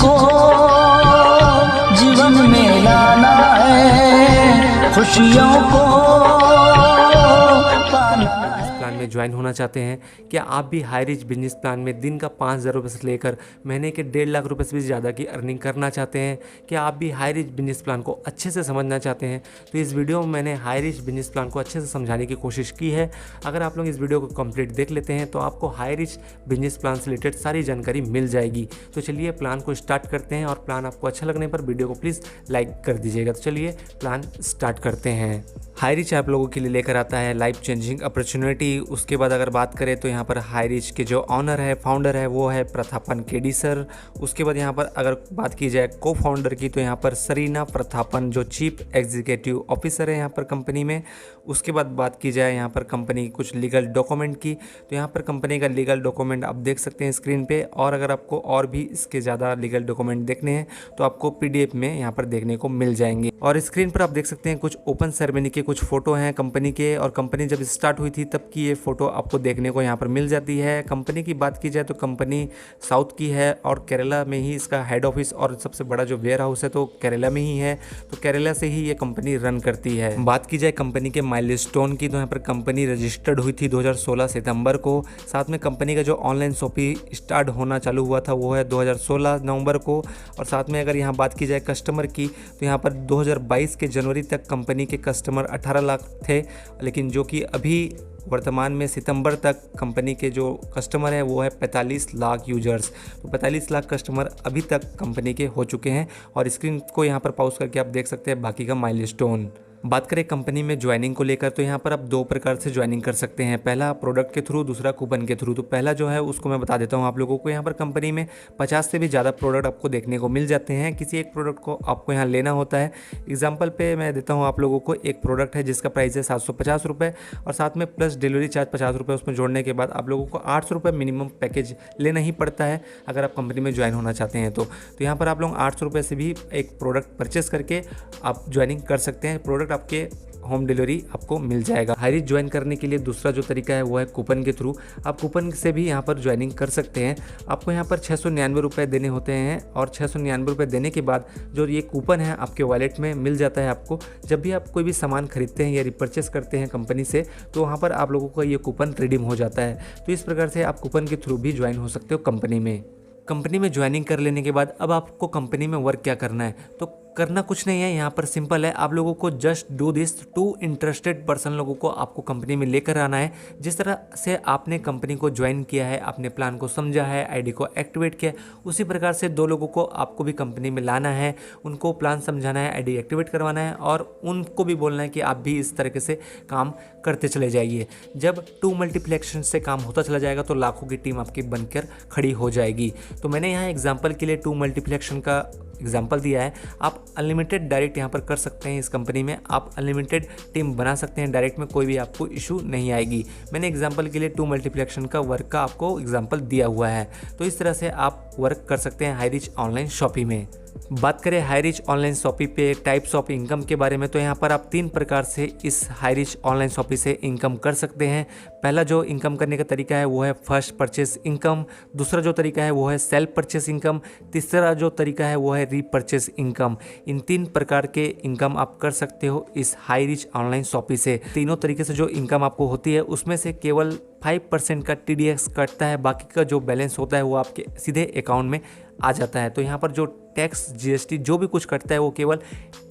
को जीवन में लाना है, खुशियों को प्लान में ज्वाइन होना चाहते हैं, क्या आप भी हाई रिच बिजनेस प्लान में दिन का 5,000 रुपये से लेकर महीने के 1.5 लाख रुपए से भी ज़्यादा की अर्निंग करना चाहते हैं? क्या आप भी हाई रिच बिजनेस प्लान को अच्छे से समझना चाहते हैं? तो इस वीडियो में मैंने हाई रिच बिजनेस प्लान को अच्छे से समझाने की कोशिश की है। अगर आप लोग इस वीडियो को कंप्लीट देख लेते हैं तो आपको हाई रिच बिजनेस प्लान से रिलेटेड सारी जानकारी मिल जाएगी। तो चलिए प्लान को स्टार्ट करते हैं, और प्लान आपको अच्छा लगने पर वीडियो को प्लीज़ लाइक कर दीजिएगा। तो चलिए प्लान स्टार्ट करते हैं। हाई रिच आप लोगों के लिए लेकर आता है लाइफ चेंजिंग अपॉर्चुनिटी। उसके बाद अगर बात करें तो यहाँ पर हाई रिच के जो ऑनर है, फाउंडर है, वो है प्रथापन केडी सर। उसके बाद यहाँ पर अगर बात की जाए को फाउंडर की तो यहाँ पर सरीना प्रथापन जो चीफ एग्जीक्यूटिव ऑफिसर है यहाँ पर कंपनी में। उसके बाद बात की जाए यहाँ पर कंपनी की कुछ लीगल डॉक्यूमेंट की, तो यहाँ पर कंपनी का लीगल डॉक्यूमेंट आप देख सकते हैं स्क्रीन पे। और अगर आपको और भी इसके ज़्यादा लीगल डॉक्यूमेंट देखने हैं तो आपको PDF में यहाँ पर देखने को मिल जाएंगे। और स्क्रीन पर आप देख सकते हैं कुछ ओपन सेरेमनी के कुछ फोटो हैं कंपनी के, और कंपनी जब स्टार्ट हुई थी तब की ये फोटो आपको देखने को यहाँ पर मिल जाती है। कंपनी की बात की जाए तो कंपनी साउथ की है और केरला में ही इसका हेड ऑफिस और सबसे बड़ा जो वेयर हाउस है तो केरला में ही है। तो केरला से ही ये कंपनी रन करती है। बात की जाए कंपनी के माइलस्टोन की तो यहाँ पर कंपनी रजिस्टर्ड हुई थी 2016 सितंबर को। साथ में कंपनी का जो ऑनलाइन शॉपिंग स्टार्ट होना चालू हुआ था वो है 2016 नवंबर को। और साथ में अगर यहाँ बात की जाए कस्टमर की तो यहाँ पर 2022 के जनवरी तक कंपनी के कस्टमर 18 लाख थे, लेकिन जो कि अभी वर्तमान में सितंबर तक कंपनी के जो कस्टमर हैं वो है 45 लाख यूजर्स। तो 45 लाख कस्टमर अभी तक कंपनी के हो चुके हैं। और स्क्रीन को यहाँ पर पॉज करके आप देख सकते हैं बाकी का माइलस्टोन। बात करें कंपनी में ज्वाइनिंग को लेकर तो यहाँ पर आप 2 प्रकार से ज्वाइनिंग कर सकते हैं, पहला प्रोडक्ट के थ्रू, दूसरा कूपन के थ्रू। तो पहला जो है उसको मैं बता देता हूँ आप लोगों को। यहाँ पर कंपनी में 50 से भी ज़्यादा प्रोडक्ट आपको देखने को मिल जाते हैं। किसी एक प्रोडक्ट को आपको यहाँ लेना होता है। एग्जाम्पल पे मैं देता हूँ आप लोगों को, एक प्रोडक्ट है जिसका प्राइस है 750 रुपये, और साथ में प्लस डिलीवरी चार्ज 50 रुपये उसमें जोड़ने के बाद आप लोगों को 800 रुपये मिनिमम पैकेज लेना ही पड़ता है अगर आप कंपनी में ज्वाइन होना चाहते हैं तो यहाँ पर आप लोग 800 रुपये से भी एक प्रोडक्ट परचेस करके आप ज्वाइनिंग कर सकते हैं। प्रोडक्ट आपके होम डिलीवरी आपको मिल जाएगा। हाई रिच ज्वाइन करने के लिए दूसरा जो तरीका है वो है कूपन के थ्रू। आप कूपन से भी यहाँ पर ज्वाइनिंग कर सकते हैं। आपको यहाँ पर 699 रुपये देने होते हैं, और 699 रुपये देने के बाद जो ये कूपन है आपके वॉलेट में मिल जाता है आपको। जब भी आप कोई भी सामान खरीदते हैं या रिपर्चेस करते हैं कंपनी से तो वहाँ पर आप लोगों का ये कूपन रिडीम हो जाता है। तो इस प्रकार से आप कूपन के थ्रू भी ज्वाइन हो सकते हो कंपनी में। कंपनी में ज्वाइनिंग कर लेने के बाद अब आपको कंपनी में वर्क क्या करना है, तो करना कुछ नहीं है, यहाँ पर सिंपल है। आप लोगों को just do this, 2 interested person लोगों को आपको कंपनी में लेकर आना है। जिस तरह से आपने कंपनी को ज्वाइन किया है, आपने प्लान को समझा है, आईडी को एक्टिवेट किया, उसी प्रकार से 2 लोगों को आपको भी कंपनी में लाना है। उनको प्लान समझाना है, आईडी एक्टिवेट करवाना है, और उनको भी बोलना है कि आप भी इस तरीके से काम करते चले जाइए। जब 2 मल्टीप्लेक्शन से काम होता चला जाएगा तो लाखों की टीम आपकी बनकर खड़ी हो जाएगी। तो मैंने यहाँ एग्जाम्पल के लिए 2 मल्टीप्लेक्शन का एग्जाम्पल दिया है। आप अनलिमिटेड डायरेक्ट यहाँ पर कर सकते हैं। इस कंपनी में आप अनलिमिटेड टीम बना सकते हैं डायरेक्ट में, कोई भी आपको इशू नहीं आएगी। मैंने एग्जाम्पल के लिए 2 मल्टीप्लेक्शन का वर्क का आपको एग्जाम्पल दिया हुआ है। तो इस तरह से आप वर्क कर सकते हैं हाई रिच ऑनलाइन शॉपिंग में। बात करें हाई रिच ऑनलाइन शॉपिंग पे टाइप्स ऑफ इनकम के बारे में तो यहाँ पर आप 3 प्रकार से इस हाई रिच ऑनलाइन शॉपिंग से इनकम कर सकते हैं। पहला जो इनकम करने का तरीका है वो है फर्स्ट परचेस इनकम, दूसरा जो तरीका है वो है सेल्फ परचेस इनकम, तीसरा जो तरीका है वो है रीपरचेस इनकम। इन 3 प्रकार के इनकम आप कर सकते हो इस हाई रिच ऑनलाइन शॉपिंग से। तीनों तरीके से जो इनकम आपको होती है उसमें से केवल 5% का TDS कटता है, बाकी का जो बैलेंस होता है वो आपके सीधे अकाउंट में आ जाता है। तो यहाँ पर जो टैक्स GST जो भी कुछ कटता है वो केवल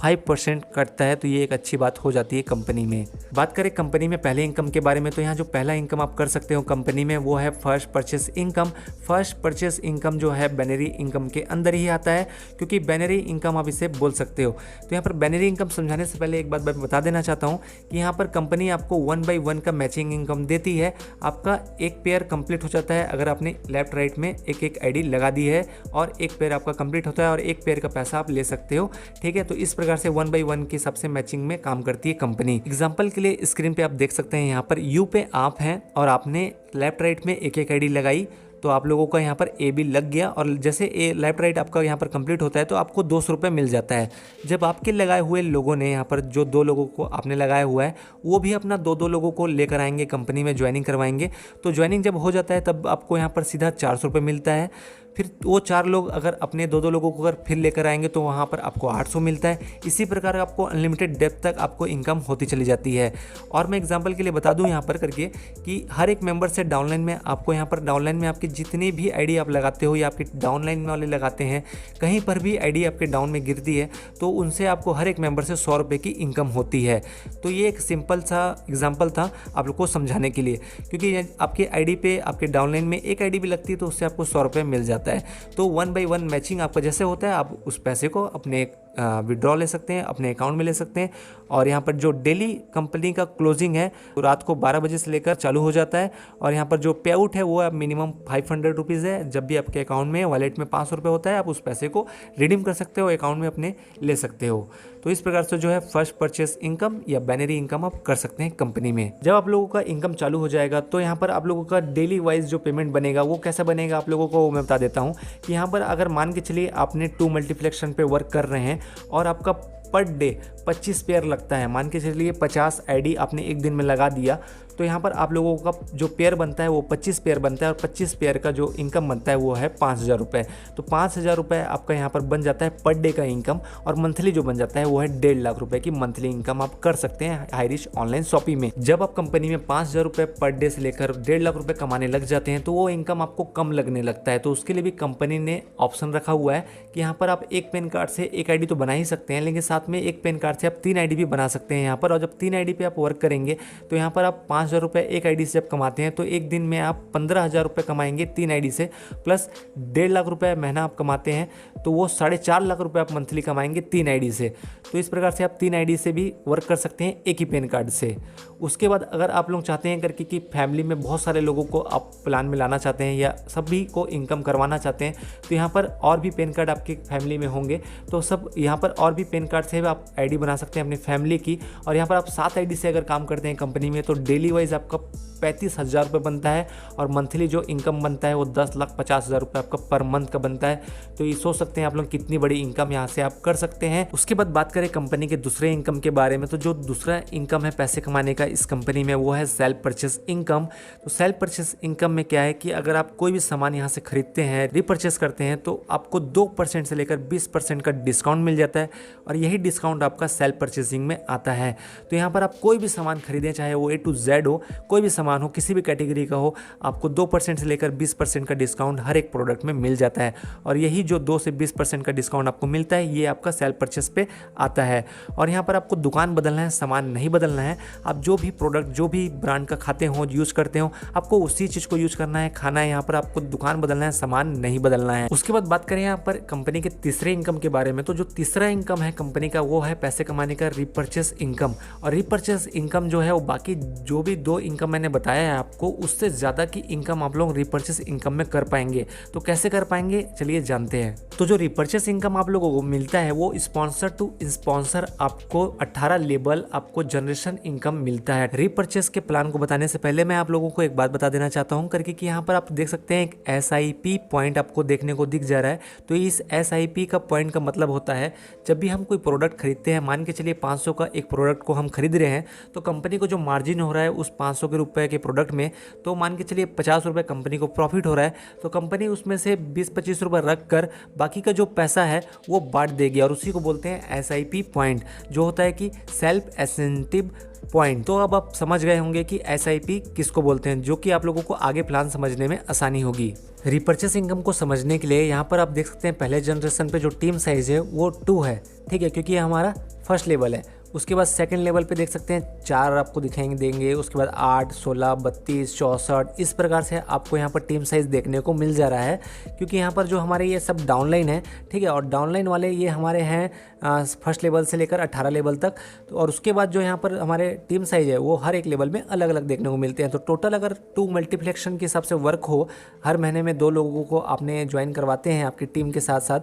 5% कटता है। तो ये एक अच्छी बात हो जाती है कंपनी में। बात करें कंपनी में पहले इनकम के बारे में तो यहाँ जो पहला इनकम आप कर सकते हो कंपनी में वो है first purchase income. First purchase income जो है बैनरी इनकम के अंदर ही आता है, क्योंकि बैनरी इनकम आप इसे बोल सकते हो। तो यहाँ पर बैनरी इनकम समझाने से पहले एक बात मैं बता देना चाहता हूँ कि यहाँ पर कंपनी आपको 1 by 1 का मैचिंग इनकम देती है। आपका एक पेयर कंप्लीट हो जाता है अगर आपने लेफ्ट राइट में एक आईडी लगा दी है, और एक पेयर आपका कंप्लीट होता है और एक पेयर का पैसा आप ले सकते हो। ठीक है, तो इस प्रकार से 1 by 1 के हिसाब से मैचिंग में काम करती है कंपनी। एग्जांपल के लिए स्क्रीन पे आप देख सकते हैं यहाँ पर यू पे आप हैं और आपने लेफ्ट राइट में एक आईडी लगाई तो आप लोगों का यहाँ पर ए भी लग गया, और जैसे ए लेफ्ट राइट आपका यहाँ पर कंप्लीट होता है तो आपको 200 रुपये मिल जाता है। जब आपके लगाए हुए लोगों ने यहाँ पर जो 2 लोगों को आपने लगाया हुआ है वो भी अपना 2 लोगों को लेकर आएंगे कंपनी में ज्वाइनिंग करवाएंगे। तो ज्वाइनिंग जब हो जाता है तब आपको यहाँ पर सीधा 400 रुपये मिलता है। फिर वो 4 लोग अगर अपने 2-2 लोगों को अगर फिर लेकर आएंगे तो वहाँ पर आपको 800 मिलता है। इसी प्रकार आपको अनलिमिटेड डेप्थ तक आपको इनकम होती चली जाती है। और मैं एग्जांपल के लिए बता दूं यहाँ पर करके कि हर एक मेंबर से डाउनलाइन में आपको यहाँ पर डाउनलाइन में आपकी जितनी भी आईडी आप लगाते हो या आपके डाउनलाइन वाले लगाते हैं, कहीं पर भी आईडी आपके डाउन में गिरती है तो उनसे आपको हर एक मेंबर से 100 रुपये की इनकम होती है। तो ये एक सिंपल सा एग्जाम्पल था आप लोग को समझाने के लिए, क्योंकि आपके आईडी पे आपके डाउनलाइन में एक आईडी भी लगती है तो उससे आपको 100 रुपये मिल जाता है। तो 1 by 1 मैचिंग आपका जैसे होता है, आप उस पैसे को अपने विड्रॉ ले सकते हैं, अपने अकाउंट में ले सकते हैं। और यहाँ पर जो डेली कंपनी का क्लोजिंग है वो रात को 12 बजे से लेकर चालू हो जाता है। और यहाँ पर जो पे आउट है वो मिनिमम 500 रुपीज़ है। जब भी आपके अकाउंट में वॉलेट में 500 रुपये होता है, आप उस पैसे को रिडीम कर सकते हो, अकाउंट में अपने ले सकते हो। तो इस प्रकार से जो है फर्स्ट परचेस इनकम या बैनरी इनकम आप कर सकते हैं कंपनी में। जब आप लोगों का इनकम चालू हो जाएगा तो यहाँ पर आप लोगों का डेली वाइज जो पेमेंट बनेगा वो कैसा बनेगा आप लोगों को मैं बता देता हूँ कि यहाँ पर अगर मान के चलिए आपने 2 मल्टीप्लेक्शन पे वर्क कर रहे हैं और आपका पर डे 25 पेयर लगता है, मान के चलिए 50 आईडी आपने एक दिन में लगा दिया, तो यहाँ पर आप लोगों का जो पेयर बनता है वो 25 पेयर बनता है और 25 पेयर का जो इनकम बनता है वो है 5,000 रुपये। तो 5,000 रुपये आपका यहाँ पर बन जाता है पर डे का इनकम। और मंथली जो बन जाता है वो है 1.5 लाख रुपये की मंथली इनकम आप कर सकते हैं हाईरिच ऑनलाइन शॉपिंग में। जब आप कंपनी में 5,000 रुपये पर डे से लेकर 1.5 लाख रुपये कमाने लग जाते हैं तो वो इनकम आपको कम लगने लगता है। तो उसके लिए भी कंपनी ने ऑप्शन रखा हुआ है कि यहाँ पर आप एक पैन कार्ड से एक आईडी तो बना ही सकते हैं, लेकिन साथ में एक पैन कार्ड से आप 3 आईडी भी बना सकते हैं यहाँ पर। और जब 3 आईडी पे आप वर्क करेंगे तो यहाँ पर आप 5,000 रुपये एक आईडी से जब कमाते हैं तो एक दिन में आप 15,000 रुपये कमाएंगे 3 आईडी से, प्लस 1.5 लाख रुपये महीना आप कमाते हैं तो वो 4.5 लाख रुपये आप मंथली कमाएंगे 3 आईडी से। तो इस प्रकार से आप 3 आईडी से भी वर्क कर सकते हैं एक ही पैन कार्ड से। उसके बाद अगर आप लोग चाहते हैं करके कि फैमिली में बहुत सारे लोगों को आप प्लान में लाना चाहते हैं या सभी को इनकम करवाना चाहते हैं तो यहाँ पर और भी पैन कार्ड आपकी फैमिली में होंगे तो सब यहाँ पर और भी पैन कार्ड से आप आईडी बना सकते हैं अपनी फैमिली की। और यहाँ पर आप 7 आईडी से अगर काम करते हैं कंपनी में तो डेली वाइज आपका 35,000 रुपये बनता है और मंथली जो इनकम बनता है वो 10,50,000 रुपये आपका पर मंथ का बनता है। तो ये सोच सकते हैं आप लोग कितनी बड़ी इनकम यहाँ से आप कर सकते हैं। उसके बाद बात करें कंपनी के दूसरे इनकम के बारे में, तो जो दूसरा इनकम है पैसे कमाने का इस कंपनी में वो है सेल्फ परचेस इनकम। तो सेल्फ परचेस इनकम में क्या है कि अगर आप कोई भी सामान यहाँ से खरीदते हैं, रिपर्चेस करते हैं तो आपको 2% से लेकर 20% का डिस्काउंट मिल जाता है और यही डिस्काउंट आपका सेल्फ परचेसिंग में आता है। तो यहाँ पर आप कोई भी सामान खरीदें, चाहे वो A to Z हो, कोई भी सामान हो, किसी भी कैटेगरी का हो, आपको 2% से लेकर 20% का डिस्काउंट हर एक प्रोडक्ट में मिल जाता है। और यही जो 2 से 20% का डिस्काउंट आपको मिलता है ये आपका सेल्फ परचेस पे आता है। और यहाँ पर आपको दुकान बदलना है, सामान नहीं बदलना है। आप जो भी प्रोडक्ट जो भी ब्रांड का खाते हो, यूज़ करते हो, आपको उसी चीज़ को यूज़ करना है, खाना है। यहाँ पर आपको दुकान बदलना है, सामान नहीं बदलना है। उसके बाद बात करें यहाँ पर कंपनी के तीसरे इनकम के बारे में, तो जो तीसरा इनकम है कंपनी का वो है पैसे कमाने का रिपर्चेस इनकम। और रिपर्चेस इनकम जो है वो बाकी जो भी 2 इनकम मैंने बताया है आपको, उससे ज़्यादा की इनकम आप लोग रिपर्चेस इनकम में कर पाएंगे। तो कैसे कर पाएंगे चलिए जानते हैं। तो जो रिपर्चेस इनकम आप लोगों को मिलता है वो स्पॉन्सर टू स्पॉन्सर आपको 18 लेवल आपको जनरेशन इनकम मिलता है। रिपर्चेस के प्लान को बताने से पहले मैं आप लोगों को एक बात बता देना चाहता हूँ करके कि यहाँ पर आप देख सकते हैं एक SIP पॉइंट आपको देखने को दिख जा रहा है। तो इस SIP का पॉइंट का मतलब होता है जब भी हम कोई प्रोडक्ट खरीदते हैं, मान के चलिए 500 का एक प्रोडक्ट को हम खरीद रहे हैं तो कंपनी को जो मार्जिन हो रहा है उस 500 के रुपए के प्रोडक्ट में, तो मान के चलिए 50 रुपये कंपनी को प्रॉफिट हो रहा है तो कंपनी उसमें से 20-25 रुपये रख कर बाकी का जो पैसा है वो बांट देगी। और उसी को बोलते हैं SIP पॉइंट, जो होता है कि सेल्फ इंसेंटिव पॉइंट। तो अब आप समझ गए होंगे कि SIP किसको बोलते हैं, जो कि आप लोगों को आगे प्लान समझने में आसानी होगी। रिपर्चेस इनकम को समझने के लिए यहाँ पर आप देख सकते हैं पहले जनरेशन पे जो टीम साइज है वो 2 है, ठीक है, क्योंकि ये हमारा फर्स्ट लेवल है। उसके बाद सेकंड लेवल पे देख सकते हैं 4 आपको दिखाएंगे देंगे। उसके बाद 8, 16, 32, 64 इस प्रकार से आपको यहाँ पर टीम साइज़ देखने को मिल जा रहा है, क्योंकि यहाँ पर जो हमारे ये सब डाउनलाइन है, ठीक है, और डाउनलाइन वाले ये हमारे हैं फर्स्ट लेवल से लेकर 18 लेवल तक। तो और उसके बाद जो यहाँ पर हमारे टीम साइज़ है वो हर एक लेवल में अलग अलग देखने को मिलते हैं। तो टोटल अगर 2 मल्टीप्लेक्शन के हिसाब से वर्क हो, हर महीने में 2 लोगों को आपने ज्वाइन करवाते हैं आपकी टीम के साथ साथ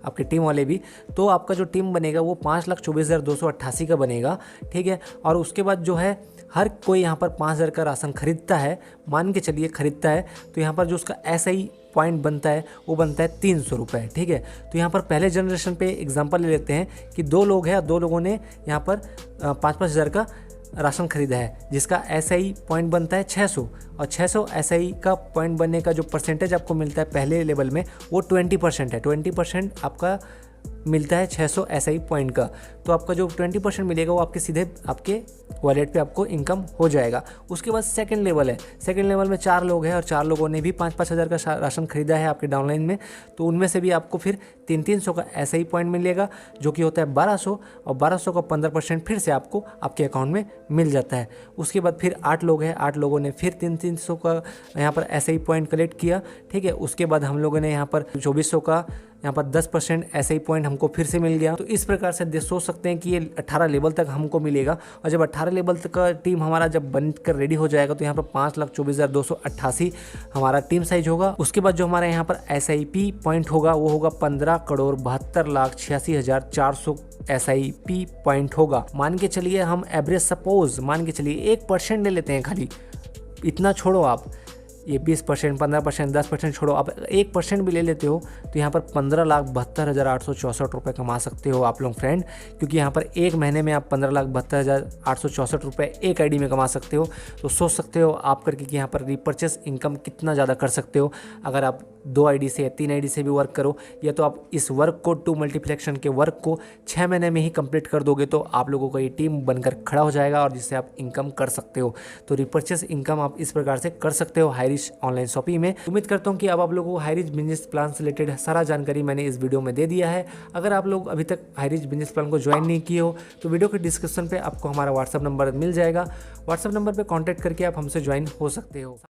आपकी टीम वाले भी, तो आपका जो टीम बनेगा वो 5,24,288 का बनेगा, ठीक है। और उसके बाद जो है हर कोई यहाँ पर 5,000 का राशन खरीदता है, मान के चलिए खरीदता है, तो यहाँ पर जो उसका SI पॉइंट बनता है वो बनता है 300 रुपये, ठीक है। तो यहाँ पर पहले जनरेशन पे एग्जांपल ले लेते हैं कि 2 लोग हैं, 2 लोगों ने यहाँ पर 5,000 का राशन खरीदा है जिसका SI पॉइंट बनता है 600, और 600 SI का पॉइंट बनने का जो परसेंटेज आपको मिलता है पहले लेवल में वो 20% है। 20% आपका मिलता है 600 SI पॉइंट का। तो आपका जो 20% मिलेगा वो आपके सीधे आपके वॉलेट पे आपको इनकम हो जाएगा। उसके बाद सेकंड लेवल है। सेकंड लेवल में 4 लोग हैं और 4 लोगों ने भी 5-5 हज़ार का राशन खरीदा है आपके डाउनलाइन में। तो उनमें से भी आपको फिर 300 का SI पॉइंट मिलेगा जो कि होता है 1200, और 1200 का 15% फिर से आपको आपके अकाउंट में मिल जाता है। उसके बाद फिर 8 लोग हैं, 8 लोगों ने फिर 300 का यहाँ पर SI पॉइंट कलेक्ट किया, ठीक है। उसके बाद हम लोगों ने यहाँ पर 2400 का यहाँ पर 10% SI पॉइंट हमको फिर से मिल गया। तो इस प्रकार से सोच सकते हैं कि ये 18 लेवल तक हमको मिलेगा, और जब 18 लेवल तक का टीम हमारा जब बनकर रेडी हो जाएगा तो यहाँ पर 5,24,288 हमारा टीम साइज होगा। उसके बाद जो हमारे यहाँ पर SIP पॉइंट होगा वो होगा 15,72,86,400 SIP पॉइंट होगा। मान के चलिए हम एवरेज सपोज मान के चलिए 1% ले लेते हैं खाली, इतना छोड़ो आप, ये 20%, 15%, 10% छोड़ो, आप 1% भी ले लेते हो तो यहाँ पर 15,72,864 रुपये कमा सकते हो आप लोग फ्रेंड। क्योंकि यहाँ पर एक महीने में आप 15,72,864 रुपये एक आईडी में कमा सकते हो। तो सोच सकते हो आप करके कि यहाँ पर रिपर्चेस इनकम कितना ज़्यादा कर सकते हो अगर आप 2 आईडी से या 3 आईडी से भी वर्क करो, या तो आप इस वर्क को 2 मल्टीप्लेक्शन के वर्क को 6 महीने में ही कंप्लीट कर दोगे तो आप लोगों का ये टीम बनकर खड़ा हो जाएगा और जिससे आप इनकम कर सकते हो। तो रिपर्चेस इनकम आप इस प्रकार से कर सकते हो हाईरिच ऑनलाइन शॉपिंग में। उम्मीद करता हूँ कि अब आप लोगों को हाईरिच बिजनेस प्लान से रिलेटेड सारा जानकारी मैंने इस वीडियो में दे दिया है। अगर आप लोग अभी तक हाईरिच बिजनेस प्लान को ज्वाइन नहीं किए हो तो वीडियो के डिस्क्रिप्शन पे आपको हमारा व्हाट्सअप नंबर मिल जाएगा। व्हाट्सअप नंबर पे कांटेक्ट करके आप हमसे ज्वाइन हो सकते हो।